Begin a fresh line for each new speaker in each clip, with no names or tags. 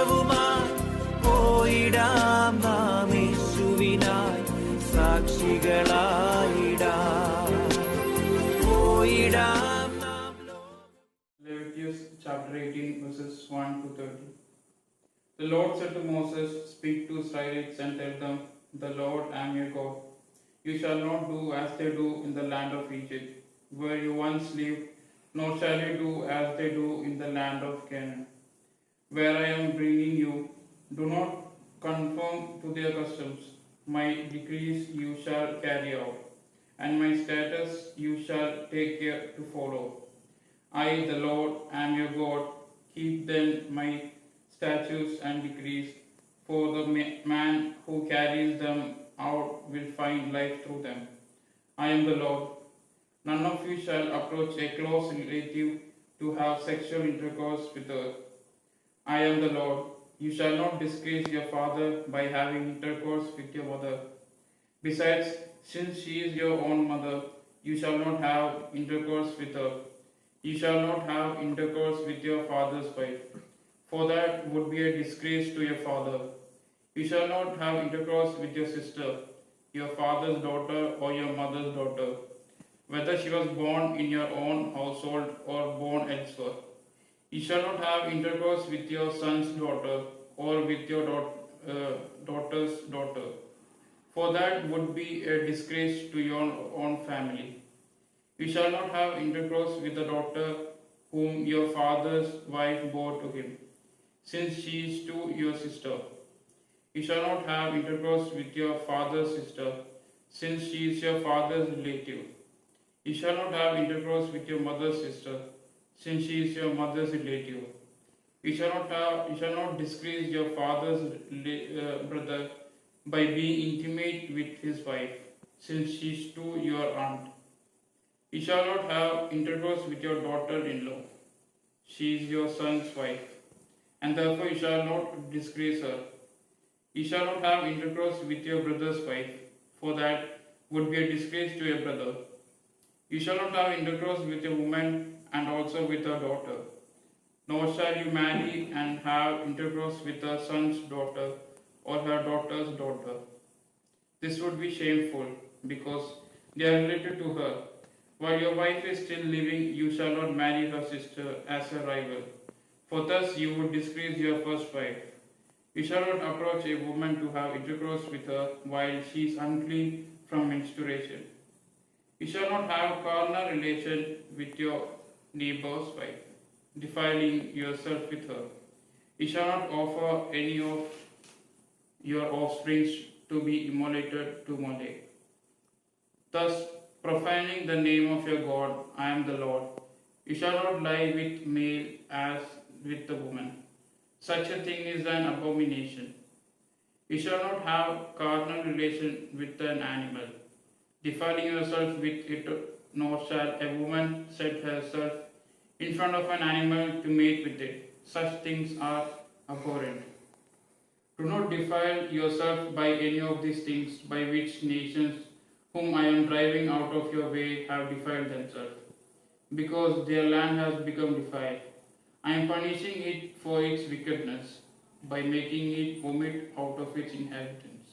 സുവിശേഷവുമായി പോയിടാം നാം യേശുവിനായി സാക്ഷികളായിടാം പോയിടാം നാം.
Leviticus chapter 18 verses 1 to 30. The Lord said to Moses, "Speak to Israelites and tell them, the Lord I am your God. You shall not do as they do in the land of Egypt, where you once lived, nor shall you do as they do in the land of Canaan, where I am bringing you. Do not conform to their customs. My decrees you shall carry out, and my statutes you shall take care to follow. I, the Lord, am your God. Keep then my statutes and decrees, for the man who carries them out will find life through them. I am the Lord. None of you shall approach a close relative to have sexual intercourse with her. I am the Lord. You shall not disgrace your father by having intercourse with your mother. Besides, since she is your own mother, you shall not have intercourse with her. You shall not have intercourse with your father's wife, for that would be a disgrace to your father. You shall not have intercourse with your sister, your father's daughter or your mother's daughter, whether she was born in your own household or born elsewhere. You shall not have intercourse with your son's daughter or with your daughter's daughter, for that would be a disgrace to your own family. You shall not have intercourse with the daughter whom your father's wife bore to him, since she is to your sister. You shall not have intercourse with your father's sister, since she is your father's relative. You shall not have intercourse with your mother's sister, since she is your mother's relative. You shall not disgrace your father's brother by being intimate with his wife, since she is to your aunt. You shall not have intercourse with your daughter-in-law. She is your son's wife, and therefore you shall not disgrace her. You shall not have intercourse with your brother's wife, for that would be a disgrace to your brother. You shall not have intercourse with a woman and also with her daughter, nor shall you marry and have intercourse with her son's daughter or her daughter's daughter. This would be shameful, because they are related to her. While your wife is still living, you shall not marry her sister as a rival, for thus you would disgrace your first wife. You shall not approach a woman to have intercourse with her while she is unclean from menstruation. You shall not have carnal relation with your neighbor's wife, defiling yourself with her. You shall not offer any of your offspring to be immolated to Molech, thus profaning the name of your God. I am the Lord. You shall not lie with male as with the woman. Such a thing is an abomination. You shall not have carnal relation with an animal, defiling yourself with it, nor shall a woman set herself in front of an animal to mate with it. Such things are abhorrent. Do not defile yourself by any of these things by which nations whom I am driving out of your way have defiled themselves, because their land has become defiled. I am punishing it for its wickedness by making it vomit out of its inhabitants.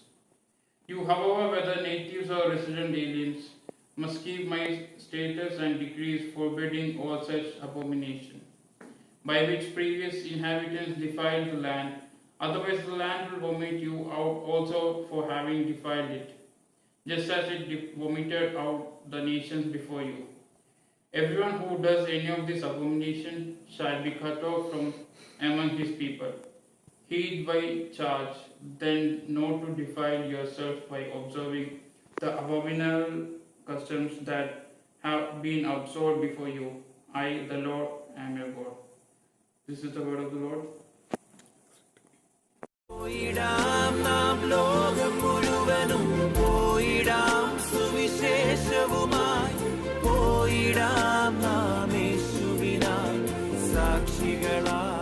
You, however, whether natives or resident aliens, must keep my statutes and decrees forbidding all such abomination, by which previous inhabitants defiled the land. Otherwise the land will vomit you out also for having defiled it, just as it vomited out the nations before you. Everyone who does any of this abomination shall be cut off from among his people. Heed by charge, then not to defile yourself by observing the abominable customs that have been observed before you. I, the Lord, am your God. This is the word of the Lord.
പോയിടാം നാം ലോകം മുഴുവനും പോയിടാം സുവിശേഷവുമായി പോയിടാം നാം യേശുവിനായി സാക്ഷികളായി